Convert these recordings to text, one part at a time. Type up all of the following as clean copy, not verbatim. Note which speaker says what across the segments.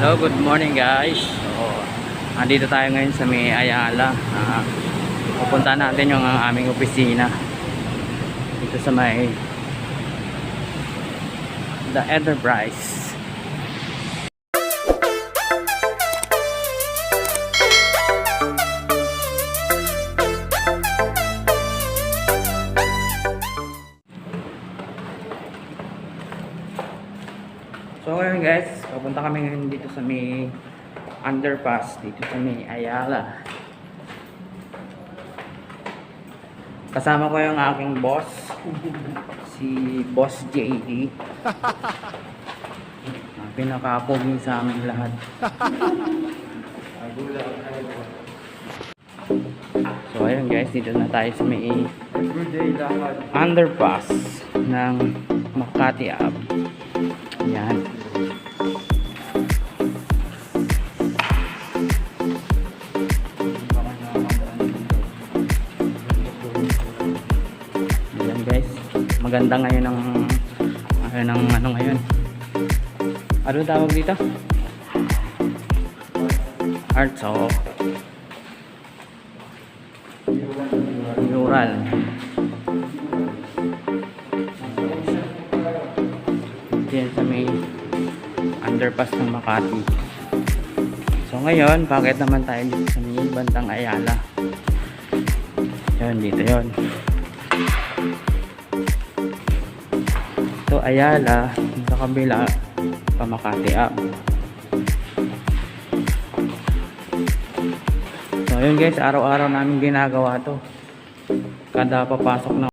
Speaker 1: Hello, good morning guys. So, andito tayo ngayon sa may Ayala. Pupunta natin yung aming opisina. Dito sa may The Enterprise. So ngayon guys, papunta kami ngayon dito sa may underpass dito sa may Ayala. Kasama ko yung aking boss, si Boss JD. Pinakapoging sa amin lahat. So ayun guys, dito na tayo sa may underpass ng Makati Ave. Yan. Yan guys, maganda ngayon ang ano ngayon. Ano tawag dito? Art, so mural. Yan sa may underpass ng Makati. So ngayon, bakit naman tayo dito sa may bandang Ayala? Yan, dito yon. So Ayala, sa kabila pa Makati Ave. So yun guys, araw-araw namin ginagawa to. Kada papasok na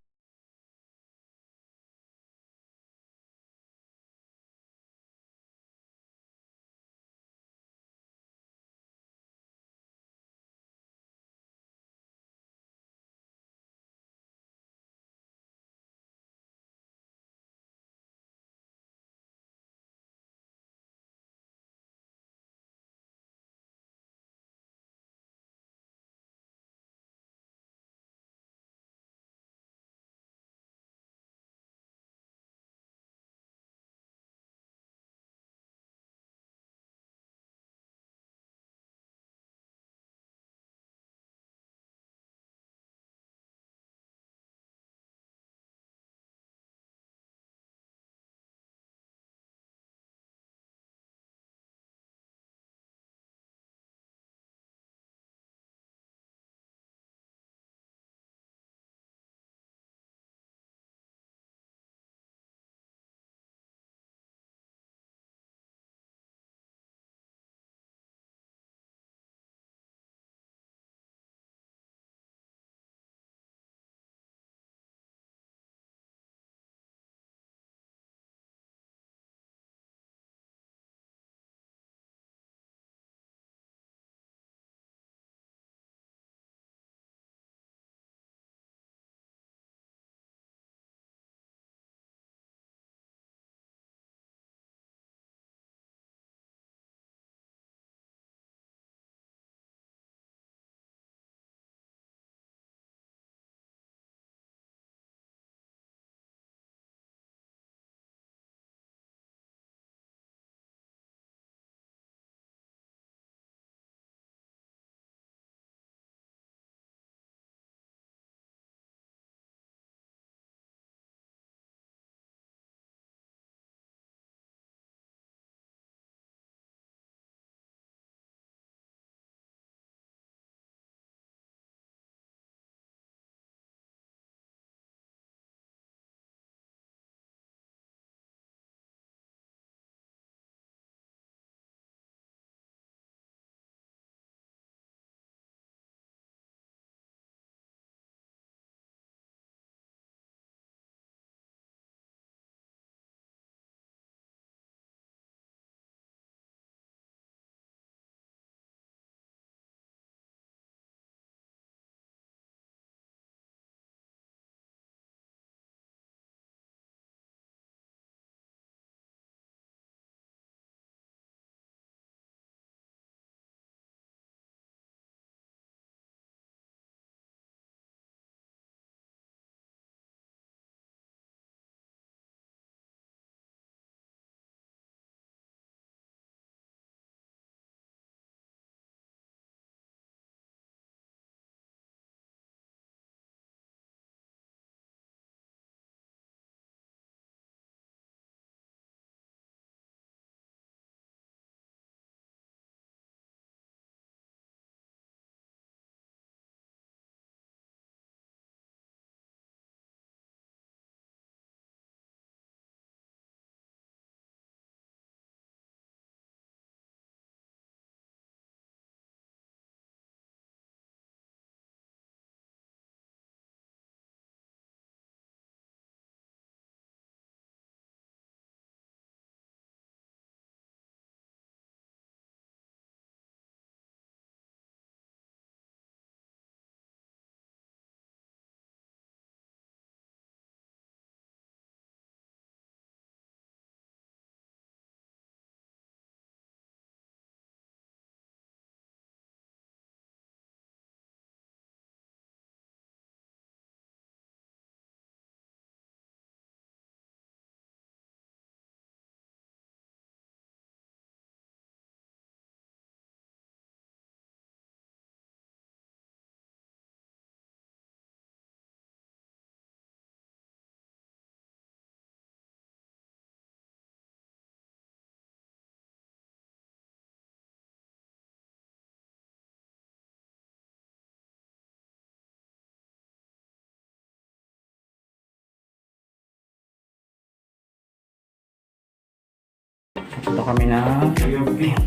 Speaker 1: Ito kami na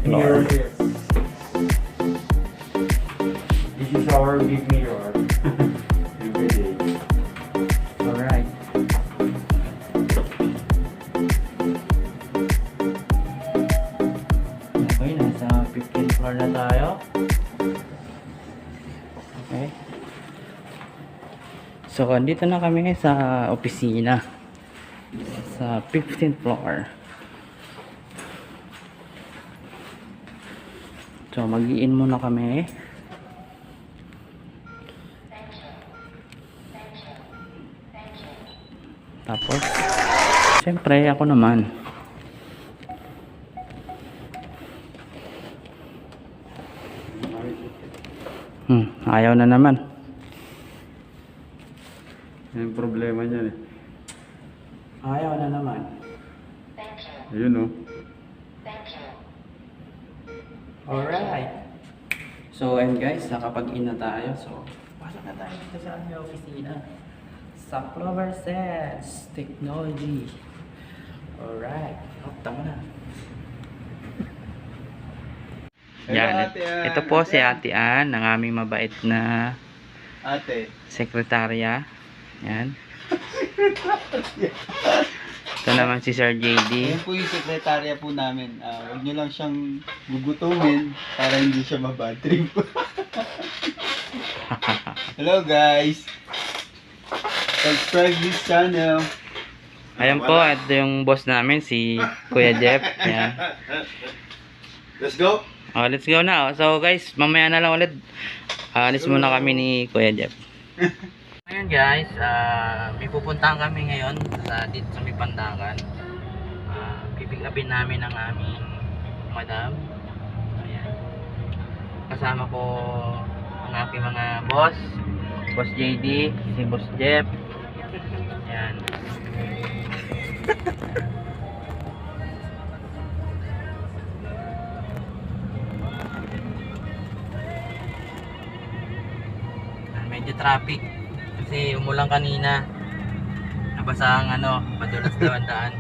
Speaker 1: floor.
Speaker 2: This is our big mirror. Every day.
Speaker 1: Alright. Okay, nasa 15th floor na tayo. Okay. So, andito na kami sa opisina. Sa 15th floor. So, mag-i-in muna kami. Tapos, siyempre, ako naman. Ayaw na naman.
Speaker 2: Yan yung problema niyan eh.
Speaker 1: Ayaw na naman.
Speaker 2: Ayun oh.
Speaker 1: Alright. So, and guys, nakapag-in na tayo. So, pasok na tayo dito sa aming opisina. Sa Clover Sense Technology. Alright. Tama na. Yan. Ito po si Ate Ann, ang aming mabait na
Speaker 2: Ate.
Speaker 1: sekretarya. Yan. Ito naman si Sir JD.
Speaker 3: Yan po yung sekretarya po namin. Huwag nyo lang siyang gugutumin para hindi siya mabad trip. Hello guys! Subscribe this channel.
Speaker 1: Ayan po, ito yung boss namin, si Kuya Jeff. Yan.
Speaker 2: Let's go!
Speaker 1: Oh, let's go na. So guys, mamaya na lang ulit. Alis muna kami ni Kuya Jeff. Ngayon guys, may pupuntahan kami ngayon dito sa may Pandakan. Pipick upin namin ang aming madam. Ayan. Kasama ko ang aking mga boss. Boss JD, si Boss Jeff. Ayan. Medyo traffic kasi umulan kanina, nabasa ang madulas daw ang daan.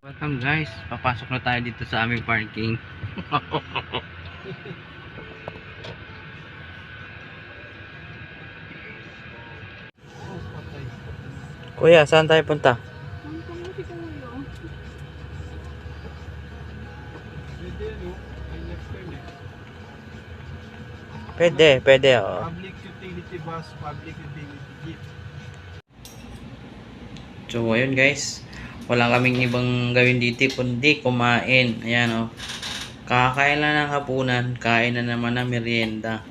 Speaker 1: Welcome guys, papasok na tayo dito sa aming parking. Kuya, saan tayo punta? Pwede oh.
Speaker 3: Public utility bus, public utility jeep.
Speaker 1: So ayun guys, wala kaming ibang gawin dito kundi kumain. Ayan oh. Kakain lang ng hapunan, kain na naman ng merienda.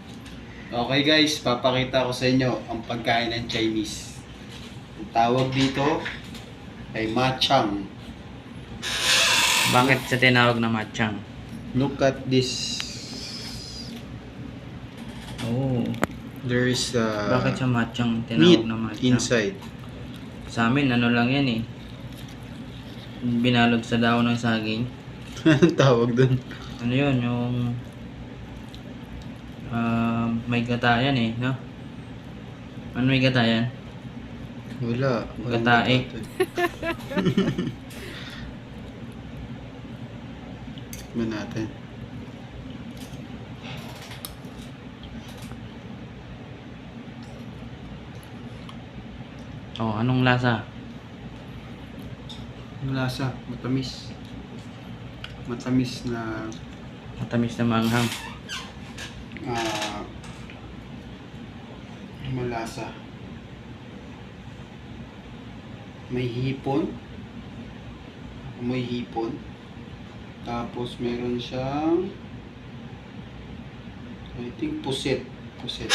Speaker 3: Okay guys, papakita ko sa inyo ang pagkain ng Chinese. Ang tawag dito ay machang.
Speaker 1: Bakit sa tinawag na matchang?
Speaker 3: Look at this.
Speaker 1: Oh,
Speaker 3: There is
Speaker 1: bakit sa matchang
Speaker 3: meat
Speaker 1: tinawag na matchang?
Speaker 3: inside.
Speaker 1: Sa amin ano lang yan eh. Binalog sa daon ng saging.
Speaker 3: Anong tawag dun?
Speaker 1: Ano yun, yung may gata yan eh, no? Ano may gata yan?
Speaker 3: Wala.
Speaker 1: Gatae.
Speaker 3: Tignan natin.
Speaker 1: Oh, anong lasa?
Speaker 3: Ang lasa, matamis. Matamis na
Speaker 1: Matamis na maanghang.
Speaker 3: malasa. May hipon. May hipon. Tapos meron siyang I think puset. Puset.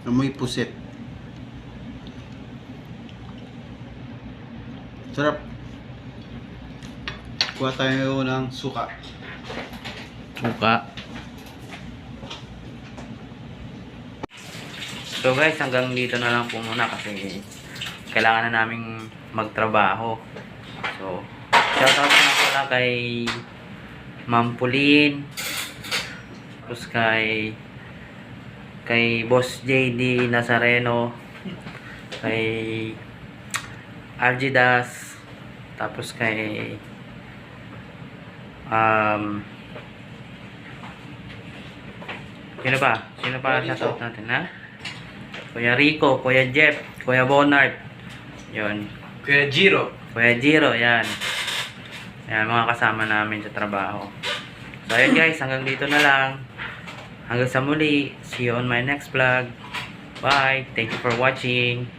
Speaker 3: Amoy puset. Sarap. Kuha tayo ng suka.
Speaker 1: Suka. So guys, hanggang dito na lang po muna kasi kailangan na naming magtrabaho. So, shoutout na pala kay Ma'am Pauline, tapos kay Boss JD Nazareno, kay Algidas, tapos kay sino pa shoutout natin, ha? Kuya Rico, Kuya Jeff, Kuya Bonard, yun,
Speaker 3: Kuya Jiro.
Speaker 1: Kuya Jiro, yan. Yan, mga kasama namin sa trabaho. So, ayun guys, hanggang dito na lang. Hanggang sa muli. See you on my next vlog. Bye. Thank you for watching.